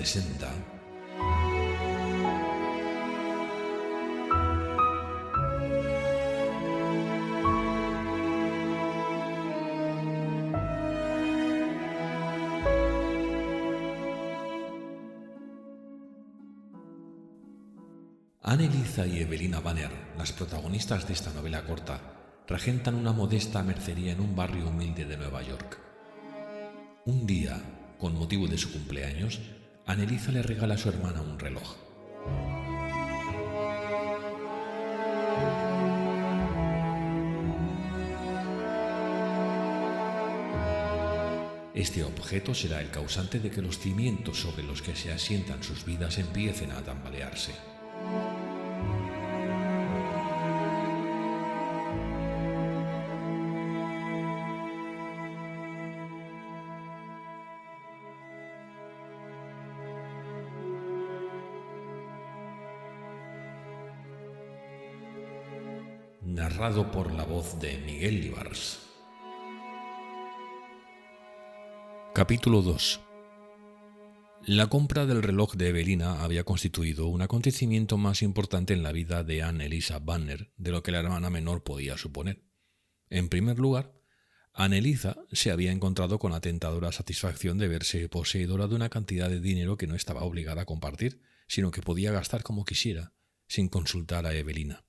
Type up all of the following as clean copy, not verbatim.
presenta Anne-Eliza y Evelina Banner, las protagonistas de esta novela corta, regentan una modesta mercería en un barrio humilde de Nueva York. Un día, con motivo de su cumpleaños, Anne-Eliza le regala a su hermana un reloj. Este objeto será el causante de que los cimientos sobre los que se asientan sus vidas empiecen a tambalearse. Narrado por la voz de Miguel Libars. Capítulo 2. La compra del reloj de Evelina había constituido un acontecimiento más importante en la vida de Anne-Eliza Banner de lo que la hermana menor podía suponer. En primer lugar, Anne-Eliza se había encontrado con la tentadora satisfacción de verse poseedora de una cantidad de dinero que no estaba obligada a compartir, sino que podía gastar como quisiera, sin consultar a Evelina.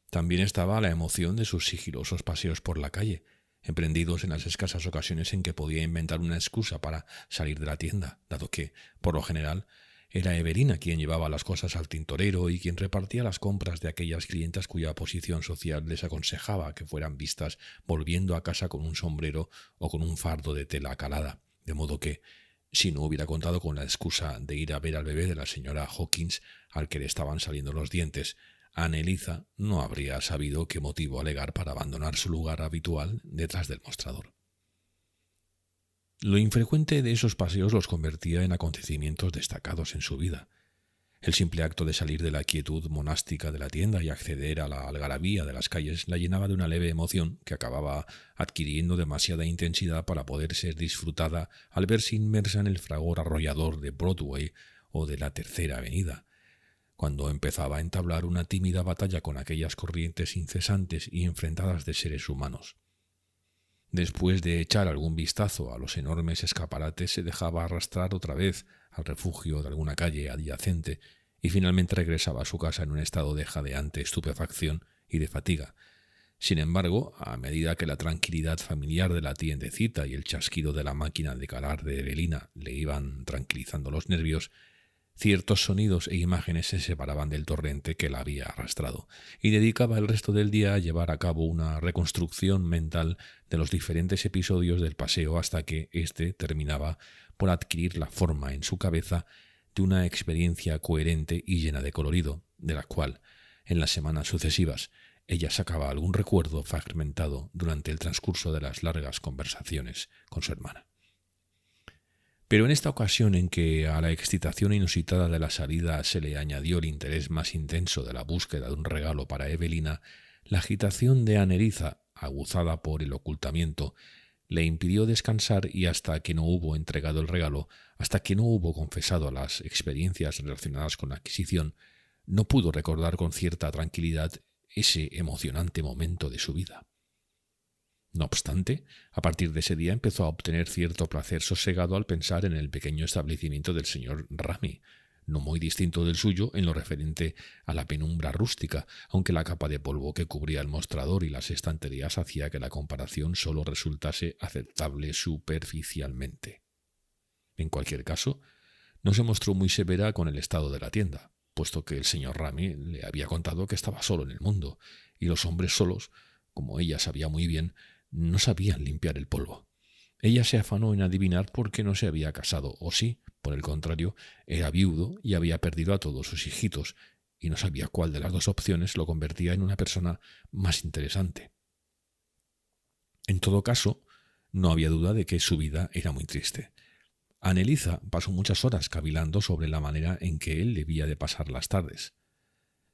También estaba la emoción de sus sigilosos paseos por la calle, emprendidos en las escasas ocasiones en que podía inventar una excusa para salir de la tienda, dado que, por lo general, era Evelina quien llevaba las cosas al tintorero y quien repartía las compras de aquellas clientas cuya posición social les aconsejaba que fueran vistas volviendo a casa con un sombrero o con un fardo de tela calada, de modo que, si no hubiera contado con la excusa de ir a ver al bebé de la señora Hawkins, al que le estaban saliendo los dientes, Anne-Eliza no habría sabido qué motivo alegar para abandonar su lugar habitual detrás del mostrador. Lo infrecuente de esos paseos los convertía en acontecimientos destacados en su vida. El simple acto de salir de la quietud monástica de la tienda y acceder a la algarabía de las calles la llenaba de una leve emoción que acababa adquiriendo demasiada intensidad para poder ser disfrutada al verse inmersa en el fragor arrollador de Broadway o de la Tercera Avenida, cuando empezaba a entablar una tímida batalla con aquellas corrientes incesantes y enfrentadas de seres humanos. Después de echar algún vistazo a los enormes escaparates, se dejaba arrastrar otra vez al refugio de alguna calle adyacente y finalmente regresaba a su casa en un estado de jadeante estupefacción y de fatiga. Sin embargo, a medida que la tranquilidad familiar de la tiendecita y el chasquido de la máquina de calar de Evelina le iban tranquilizando los nervios, ciertos sonidos e imágenes se separaban del torrente que la había arrastrado, y dedicaba el resto del día a llevar a cabo una reconstrucción mental de los diferentes episodios del paseo hasta que éste terminaba por adquirir la forma en su cabeza de una experiencia coherente y llena de colorido, de la cual, en las semanas sucesivas, ella sacaba algún recuerdo fragmentado durante el transcurso de las largas conversaciones con su hermana. Pero en esta ocasión en que a la excitación inusitada de la salida se le añadió el interés más intenso de la búsqueda de un regalo para Evelina, la agitación de Anne-Eliza, aguzada por el ocultamiento, le impidió descansar y hasta que no hubo entregado el regalo, hasta que no hubo confesado las experiencias relacionadas con la adquisición, no pudo recordar con cierta tranquilidad ese emocionante momento de su vida. No obstante, a partir de ese día empezó a obtener cierto placer sosegado al pensar en el pequeño establecimiento del señor Ramy, no muy distinto del suyo en lo referente a la penumbra rústica, aunque la capa de polvo que cubría el mostrador y las estanterías hacía que la comparación solo resultase aceptable superficialmente. En cualquier caso, no se mostró muy severa con el estado de la tienda, puesto que el señor Ramy le había contado que estaba solo en el mundo, y los hombres solos, como ella sabía muy bien, no sabían limpiar el polvo. Ella se afanó en adivinar por qué no se había casado, o si, por el contrario, era viudo y había perdido a todos sus hijitos, y no sabía cuál de las dos opciones lo convertía en una persona más interesante. En todo caso, no había duda de que su vida era muy triste. Anne-Eliza pasó muchas horas cavilando sobre la manera en que él debía de pasar las tardes.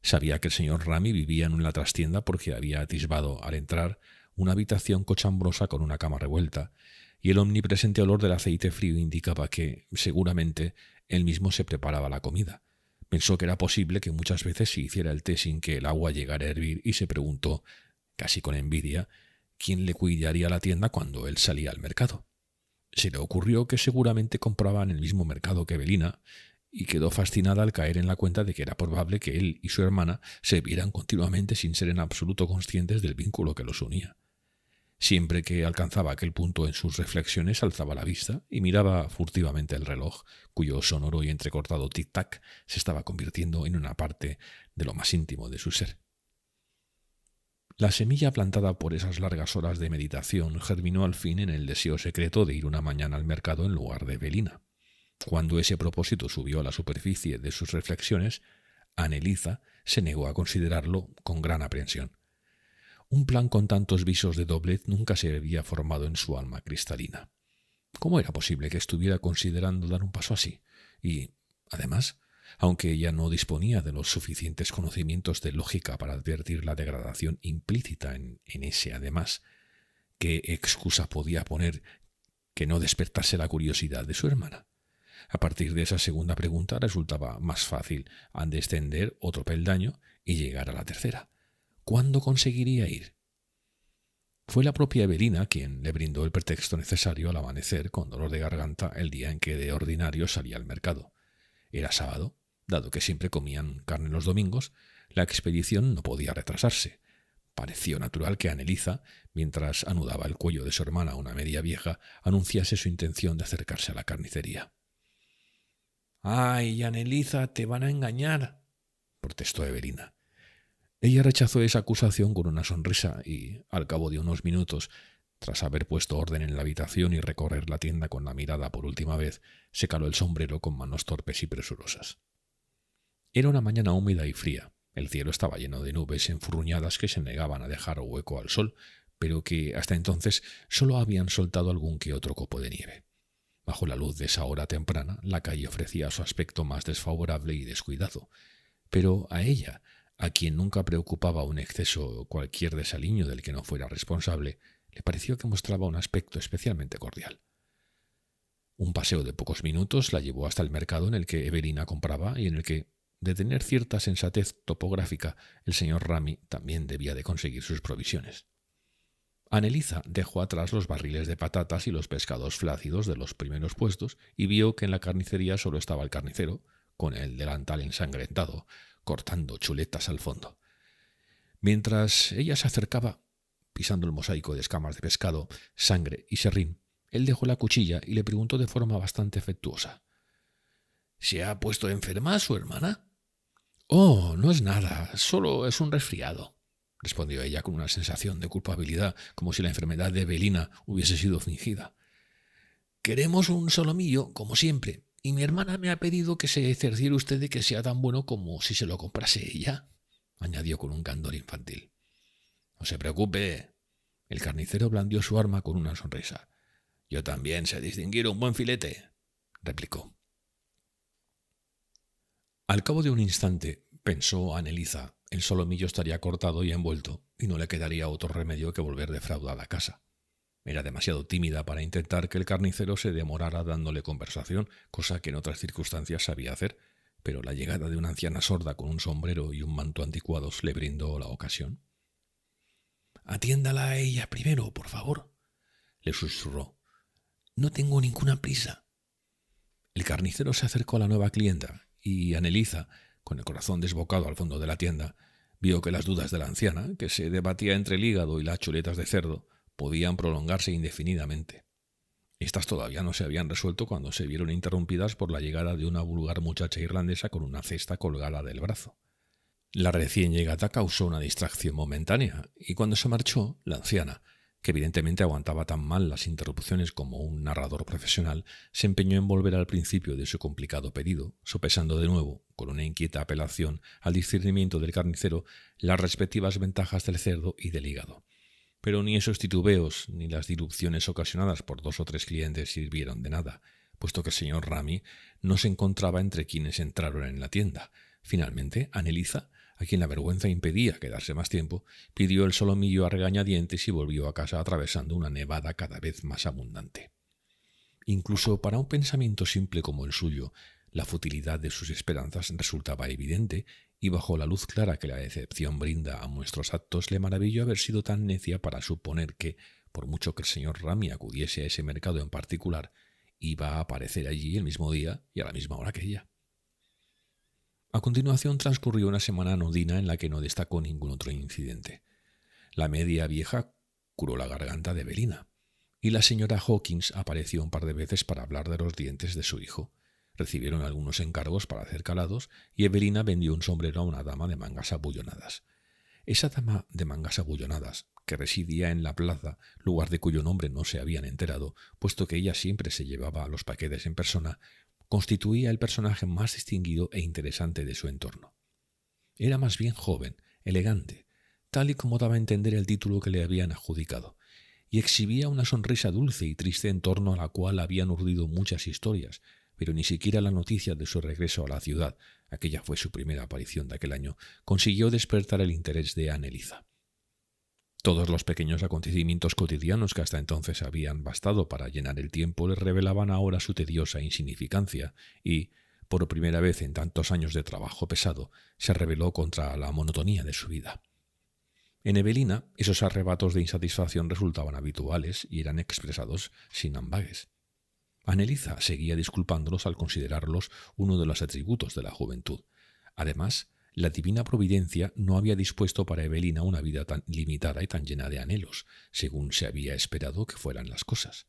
Sabía que el señor Ramy vivía en una trastienda porque había atisbado, al entrar, una habitación cochambrosa con una cama revuelta, y el omnipresente olor del aceite frío indicaba que, seguramente, él mismo se preparaba la comida. Pensó que era posible que muchas veces se hiciera el té sin que el agua llegara a hervir y se preguntó, casi con envidia, quién le cuidaría la tienda cuando él salía al mercado. Se le ocurrió que seguramente compraba en el mismo mercado que Evelina y quedó fascinada al caer en la cuenta de que era probable que él y su hermana se vieran continuamente sin ser en absoluto conscientes del vínculo que los unía. Siempre que alcanzaba aquel punto en sus reflexiones alzaba la vista y miraba furtivamente el reloj, cuyo sonoro y entrecortado tic-tac se estaba convirtiendo en una parte de lo más íntimo de su ser. La semilla plantada por esas largas horas de meditación germinó al fin en el deseo secreto de ir una mañana al mercado en lugar de Evelina. Cuando ese propósito subió a la superficie de sus reflexiones, Anneliza se negó a considerarlo con gran aprensión. Un plan con tantos visos de doblez nunca se había formado en su alma cristalina. ¿Cómo era posible que estuviera considerando dar un paso así? Y, además, aunque ella no disponía de los suficientes conocimientos de lógica para advertir la degradación implícita en ese además, ¿qué excusa podía poner que no despertase la curiosidad de su hermana? A partir de esa segunda pregunta resultaba más fácil descender otro peldaño y llegar a la tercera. ¿Cuándo conseguiría ir? Fue la propia Evelina quien le brindó el pretexto necesario al amanecer con dolor de garganta el día en que de ordinario salía al mercado. Era sábado. Dado que siempre comían carne los domingos, la expedición no podía retrasarse. Pareció natural que Anneliza, mientras anudaba el cuello de su hermana una media vieja, anunciase su intención de acercarse a la carnicería. «¡Ay, Anneliza, te van a engañar!», protestó Evelina. Ella rechazó esa acusación con una sonrisa y, al cabo de unos minutos, tras haber puesto orden en la habitación y recorrer la tienda con la mirada por última vez, se caló el sombrero con manos torpes y presurosas. Era una mañana húmeda y fría. El cielo estaba lleno de nubes enfurruñadas que se negaban a dejar hueco al sol, pero que hasta entonces solo habían soltado algún que otro copo de nieve. Bajo la luz de esa hora temprana, la calle ofrecía su aspecto más desfavorable y descuidado. Pero a ella, a quien nunca preocupaba un exceso o cualquier desaliño del que no fuera responsable, le pareció que mostraba un aspecto especialmente cordial. Un paseo de pocos minutos la llevó hasta el mercado en el que Evelina compraba y en el que, de tener cierta sensatez topográfica, el señor Rami también debía de conseguir sus provisiones. Anneliza dejó atrás los barriles de patatas y los pescados flácidos de los primeros puestos y vio que en la carnicería solo estaba el carnicero, con el delantal ensangrentado, cortando chuletas al fondo. Mientras ella se acercaba, pisando el mosaico de escamas de pescado, sangre y serrín, él dejó la cuchilla y le preguntó de forma bastante afectuosa: «¿Se ha puesto enferma su hermana?» «Oh, no es nada, solo es un resfriado», respondió ella con una sensación de culpabilidad, como si la enfermedad de Evelina hubiese sido fingida. «Queremos un solomillo, como siempre, y mi hermana me ha pedido que se cerciore usted de que sea tan bueno como si se lo comprase ella», añadió con un candor infantil. «No se preocupe». El carnicero blandió su arma con una sonrisa. «Yo también sé distinguir un buen filete», replicó. Al cabo de un instante, pensó Anneliza, el solomillo estaría cortado y envuelto, y no le quedaría otro remedio que volver defraudada a casa. Era demasiado tímida para intentar que el carnicero se demorara dándole conversación, cosa que en otras circunstancias sabía hacer, pero la llegada de una anciana sorda con un sombrero y un manto anticuados le brindó la ocasión. «Atiéndala a ella primero, por favor», le susurró. «No tengo ninguna prisa». El carnicero se acercó a la nueva clienta y Anneliza, con el corazón desbocado al fondo de la tienda, vio que las dudas de la anciana, que se debatía entre el hígado y las chuletas de cerdo, podían prolongarse indefinidamente. Estas todavía no se habían resuelto cuando se vieron interrumpidas por la llegada de una vulgar muchacha irlandesa con una cesta colgada del brazo. La recién llegada causó una distracción momentánea, y cuando se marchó, la anciana, que evidentemente aguantaba tan mal las interrupciones como un narrador profesional, se empeñó en volver al principio de su complicado pedido, sopesando de nuevo, con una inquieta apelación al discernimiento del carnicero, las respectivas ventajas del cerdo y del hígado. Pero ni esos titubeos ni las disrupciones ocasionadas por 2 o 3 clientes sirvieron de nada, puesto que el señor Rami no se encontraba entre quienes entraron en la tienda. Finalmente, Anneliza, a quien la vergüenza impedía quedarse más tiempo, pidió el solomillo a regañadientes y volvió a casa atravesando una nevada cada vez más abundante. Incluso para un pensamiento simple como el suyo, La futilidad de sus esperanzas resultaba evidente, y bajo la luz clara que la decepción brinda a nuestros actos, le maravilló haber sido tan necia para suponer que, por mucho que el señor Ramy acudiese a ese mercado en particular, iba a aparecer allí el mismo día y a la misma hora que ella. A continuación transcurrió una semana anodina en la que no destacó ningún otro incidente. La media vieja curó la garganta de Evelina, y la señora Hawkins apareció un par de veces para hablar de los dientes de su hijo. Recibieron algunos encargos para hacer calados, y Evelina vendió un sombrero a una dama de mangas abullonadas. Esa dama de mangas abullonadas, que residía en la plaza, lugar de cuyo nombre no se habían enterado, puesto que ella siempre se llevaba los paquetes en persona, constituía el personaje más distinguido e interesante de su entorno. Era más bien joven, elegante, tal y como daba a entender el título que le habían adjudicado, y exhibía una sonrisa dulce y triste en torno a la cual habían urdido muchas historias, pero ni siquiera la noticia de su regreso a la ciudad, aquella fue su primera aparición de aquel año, consiguió despertar el interés de Anneliza. Todos los pequeños acontecimientos cotidianos que hasta entonces habían bastado para llenar el tiempo le revelaban ahora su tediosa insignificancia y, por primera vez en tantos años de trabajo pesado, se rebeló contra la monotonía de su vida. En Evelina, esos arrebatos de insatisfacción resultaban habituales y eran expresados sin ambages. Anneliza seguía disculpándolos al considerarlos uno de los atributos de la juventud. Además, la divina providencia no había dispuesto para Evelina una vida tan limitada y tan llena de anhelos, según se había esperado que fueran las cosas.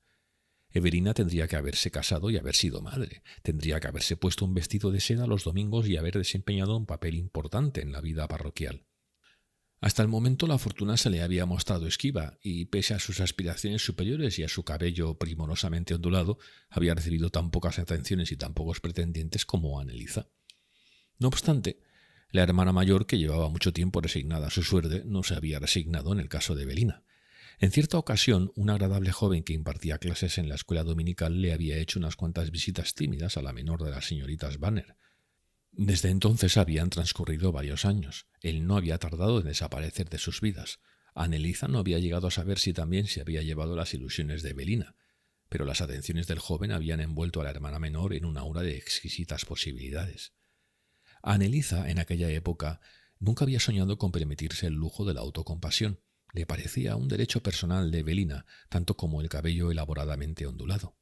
Evelina tendría que haberse casado y haber sido madre, tendría que haberse puesto un vestido de seda los domingos y haber desempeñado un papel importante en la vida parroquial. Hasta el momento la fortuna se le había mostrado esquiva y, pese a sus aspiraciones superiores y a su cabello primorosamente ondulado, había recibido tan pocas atenciones y tan pocos pretendientes como Anneliza. No obstante, la hermana mayor, que llevaba mucho tiempo resignada a su suerte, no se había resignado en el caso de Evelina. En cierta ocasión, una agradable joven que impartía clases en la escuela dominical le había hecho unas cuantas visitas tímidas a la menor de las señoritas Banner. Desde entonces habían transcurrido varios años. Él no había tardado en desaparecer de sus vidas. Anneliza no había llegado a saber si también se había llevado las ilusiones de Evelina, pero las atenciones del joven habían envuelto a la hermana menor en una aura de exquisitas posibilidades. Anneliza, en aquella época, nunca había soñado con permitirse el lujo de la autocompasión. Le parecía un derecho personal de Evelina, tanto como el cabello elaboradamente ondulado.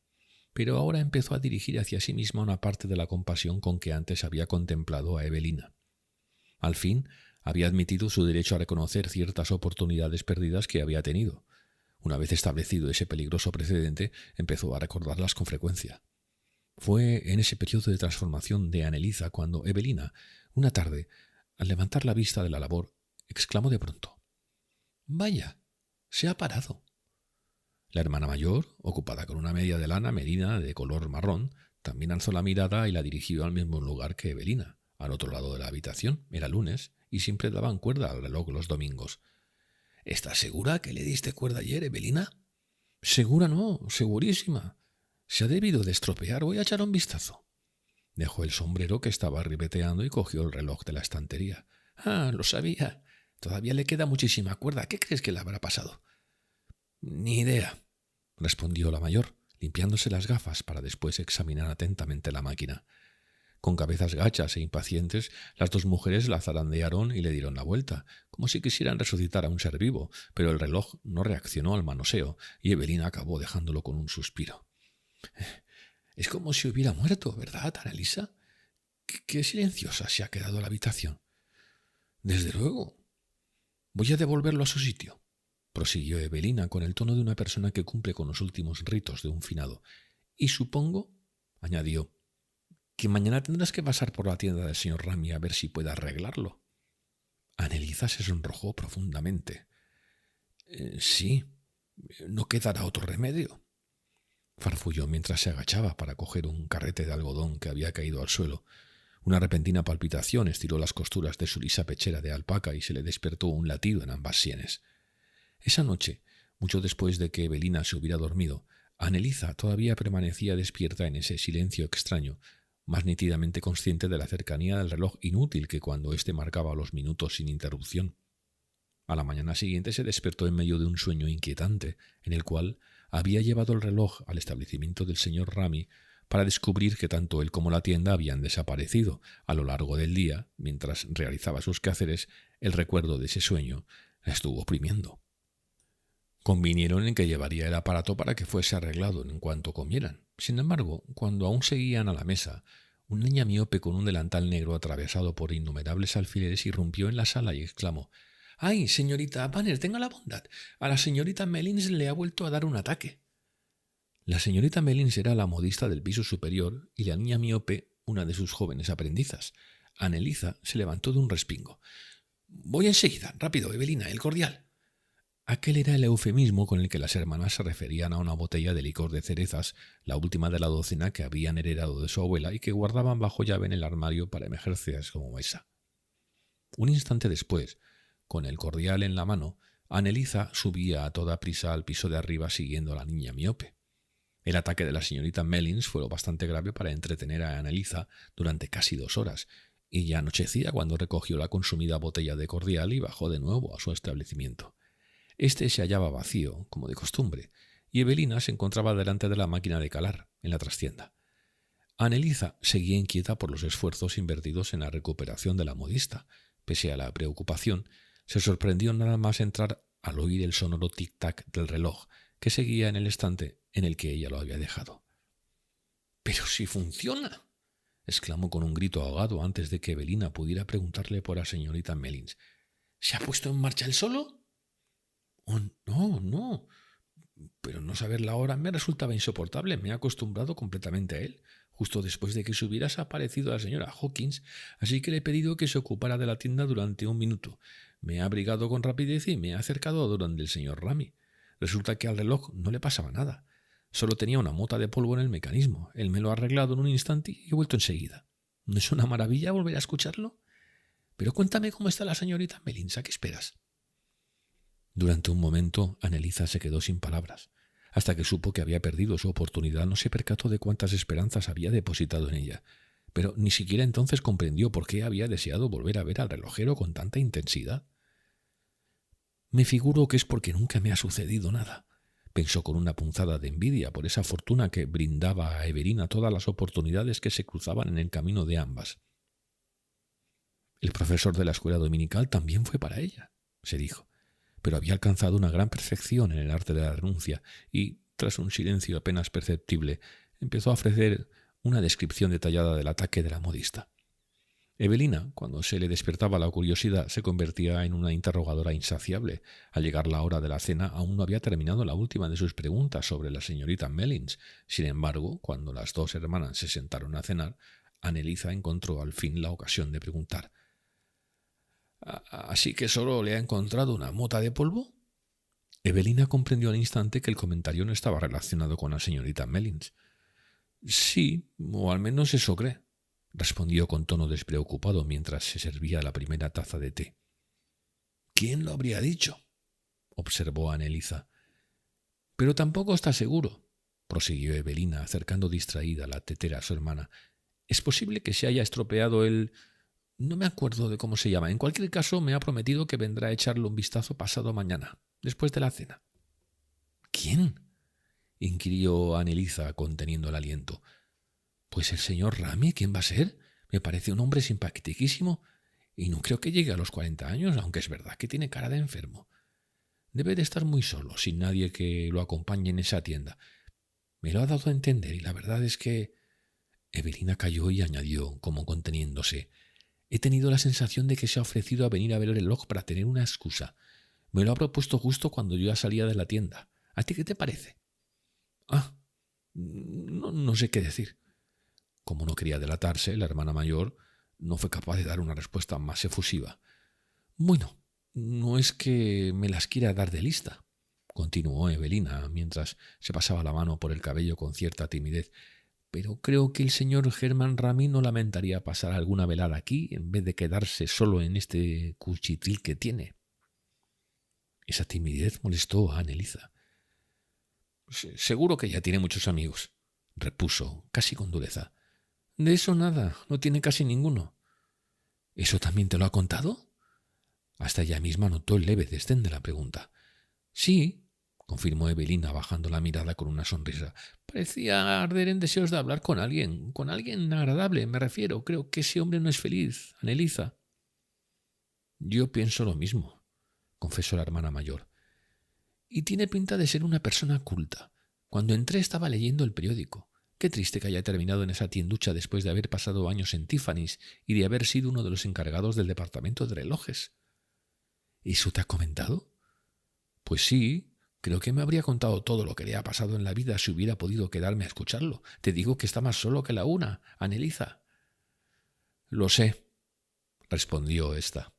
Pero ahora empezó a dirigir hacia sí misma una parte de la compasión con que antes había contemplado a Evelina. Al fin, había admitido su derecho a reconocer ciertas oportunidades perdidas que había tenido. Una vez establecido ese peligroso precedente, empezó a recordarlas con frecuencia. Fue en ese periodo de transformación de Anneliza cuando Evelina, una tarde, al levantar la vista de la labor, exclamó de pronto: «¡Vaya! ¡Se ha parado!». La hermana mayor, ocupada con una media de lana merina de color marrón, también alzó la mirada y la dirigió al mismo lugar que Evelina, al otro lado de la habitación. Era lunes y siempre daban cuerda al reloj los domingos. «¿Estás segura que le diste cuerda ayer, Evelina?» «Segura no, segurísima. Se ha debido de estropear. Voy a echar un vistazo». Dejó el sombrero que estaba ribeteando y cogió el reloj de la estantería. «Ah, lo sabía. Todavía le queda muchísima cuerda. ¿Qué crees que le habrá pasado?» «Ni idea», respondió la mayor, limpiándose las gafas para después examinar atentamente la máquina. Con cabezas gachas e impacientes, las dos mujeres la zarandearon y le dieron la vuelta, como si quisieran resucitar a un ser vivo, pero el reloj no reaccionó al manoseo y Evelina acabó dejándolo con un suspiro. «Es como si hubiera muerto, ¿verdad, Anneliza? ¿Qué silenciosa se ha quedado la habitación?» «Desde luego. Voy a devolverlo a su sitio», prosiguió Evelina con el tono de una persona que cumple con los últimos ritos de un finado. «Y supongo», añadió, «que mañana tendrás que pasar por la tienda del señor Ramy a ver si puede arreglarlo». Anneliza se sonrojó profundamente. «Sí, no quedará otro remedio», farfulló mientras se agachaba para coger un carrete de algodón que había caído al suelo. Una repentina palpitación estiró las costuras de su lisa pechera de alpaca y se le despertó un latido en ambas sienes. Esa noche, mucho después de que Evelina se hubiera dormido, Anneliza todavía permanecía despierta en ese silencio extraño, más nítidamente consciente de la cercanía del reloj inútil que cuando éste marcaba los minutos sin interrupción. A la mañana siguiente se despertó en medio de un sueño inquietante, en el cual había llevado el reloj al establecimiento del señor Ramy para descubrir que tanto él como la tienda habían desaparecido. A lo largo del día, mientras realizaba sus quehaceres, el recuerdo de ese sueño la estuvo oprimiendo. Convinieron en que llevaría el aparato para que fuese arreglado en cuanto comieran. Sin embargo, cuando aún seguían a la mesa, una niña miope con un delantal negro atravesado por innumerables alfileres irrumpió en la sala y exclamó: «¡Ay, señorita Banner, tenga la bondad! A la señorita Mellins le ha vuelto a dar un ataque». La señorita Mellins era la modista del piso superior y la niña miope una de sus jóvenes aprendizas. Anneliza se levantó de un respingo. «Voy enseguida. Rápido, Evelina, el cordial». Aquel era el eufemismo con el que las hermanas se referían a una botella de licor de cerezas, la última de la docena que habían heredado de su abuela y que guardaban bajo llave en el armario para emergencias como esa. Un instante después, con el cordial en la mano, Anneliza subía a toda prisa al piso de arriba siguiendo a la niña miope. El ataque de la señorita Mellins fue lo bastante grave para entretener a Anneliza durante casi 2 horas, y ya anochecía cuando recogió la consumida botella de cordial y bajó de nuevo a su establecimiento. Este se hallaba vacío, como de costumbre, y Evelina se encontraba delante de la máquina de calar, en la trastienda. Anneliza seguía inquieta por los esfuerzos invertidos en la recuperación de la modista. Pese a la preocupación, se sorprendió nada más entrar al oír el sonoro tic-tac del reloj, que seguía en el estante en el que ella lo había dejado. «¡Pero si funciona!», exclamó con un grito ahogado antes de que Evelina pudiera preguntarle por la señorita Mellins. «¿Se ha puesto en marcha él solo?» «Oh, no. Pero no saber la hora me resultaba insoportable. Me he acostumbrado completamente a él. Justo después de que se hubiera aparecido la señora Hawkins, así que le he pedido que se ocupara de la tienda durante 1 minuto. Me ha abrigado con rapidez y me ha acercado a donde el señor Rami. Resulta que al reloj no le pasaba nada. Solo tenía una mota de polvo en el mecanismo. Él me lo ha arreglado en un instante y he vuelto enseguida. ¿No es una maravilla volver a escucharlo? Pero cuéntame cómo está la señorita Mellins. ¿A qué esperas?» Durante un momento, Anneliza se quedó sin palabras. Hasta que supo que había perdido su oportunidad, no se percató de cuántas esperanzas había depositado en ella. Pero ni siquiera entonces comprendió por qué había deseado volver a ver al relojero con tanta intensidad. «Me figuro que es porque nunca me ha sucedido nada», pensó con una punzada de envidia por esa fortuna que brindaba a Evelina todas las oportunidades que se cruzaban en el camino de ambas. El profesor de la escuela dominical también fue para ella, se dijo, pero había alcanzado una gran perfección en el arte de la renuncia y, tras un silencio apenas perceptible, empezó a ofrecer una descripción detallada del ataque de la modista. Evelina, cuando se le despertaba la curiosidad, se convertía en una interrogadora insaciable. Al llegar la hora de la cena, aún no había terminado la última de sus preguntas sobre la señorita Mellins. Sin embargo, cuando las 2 hermanas se sentaron a cenar, Anneliza encontró al fin la ocasión de preguntar: «¿Así que solo le ha encontrado una mota de polvo?» Evelina comprendió al instante que el comentario no estaba relacionado con la señorita Mellins. «Sí, o al menos eso cree», respondió con tono despreocupado mientras se servía la primera taza de té. «¿Quién lo habría dicho?», observó Anneliza. «Pero tampoco está seguro», prosiguió Evelina, acercando distraída la tetera a su hermana. «Es posible que se haya estropeado el... No me acuerdo de cómo se llama. En cualquier caso, me ha prometido que vendrá a echarle un vistazo pasado mañana, después de la cena». «¿Quién?», inquirió Anneliza, conteniendo el aliento. «Pues el señor Rami. ¿Quién va a ser? Me parece un hombre simpaticísimo y no creo que llegue a los 40 años, aunque es verdad que tiene cara de enfermo. Debe de estar muy solo, sin nadie que lo acompañe en esa tienda. Me lo ha dado a entender y la verdad es que...» Evelina calló y añadió, como conteniéndose: «He tenido la sensación de que se ha ofrecido a venir a ver el reloj para tener una excusa. Me lo ha propuesto justo cuando yo ya salía de la tienda. ¿A ti qué te parece?» No sé qué decir». Como no quería delatarse, la hermana mayor no fue capaz de dar una respuesta más efusiva. «Bueno, no es que me las quiera dar de lista», continuó Evelina mientras se pasaba la mano por el cabello con cierta timidez, «pero creo que el señor Hermann Rami no lamentaría pasar alguna velada aquí en vez de quedarse solo en este cuchitril que tiene». Esa timidez molestó a Anneliza. «Seguro que ya tiene muchos amigos», repuso, casi con dureza. «De eso nada, no tiene casi ninguno». «¿Eso también te lo ha contado?» Hasta ella misma notó el leve desdén de la pregunta. «Sí», confirmó Evelina bajando la mirada con una sonrisa. Parecía arder en deseos de hablar con alguien agradable, me refiero. Creo que ese hombre no es feliz, Anelisa. Yo pienso lo mismo, confesó la hermana mayor. Y tiene pinta de ser una persona culta. Cuando entré estaba leyendo el periódico. Qué triste que haya terminado en esa tienducha después de haber pasado años en Tiffany's y de haber sido uno de los encargados del departamento de relojes. ¿Eso te ha comentado? Pues sí, creo que me habría contado todo lo que le ha pasado en la vida si hubiera podido quedarme a escucharlo. Te digo que está más solo que la una, Anelisa. Lo sé, respondió ésta.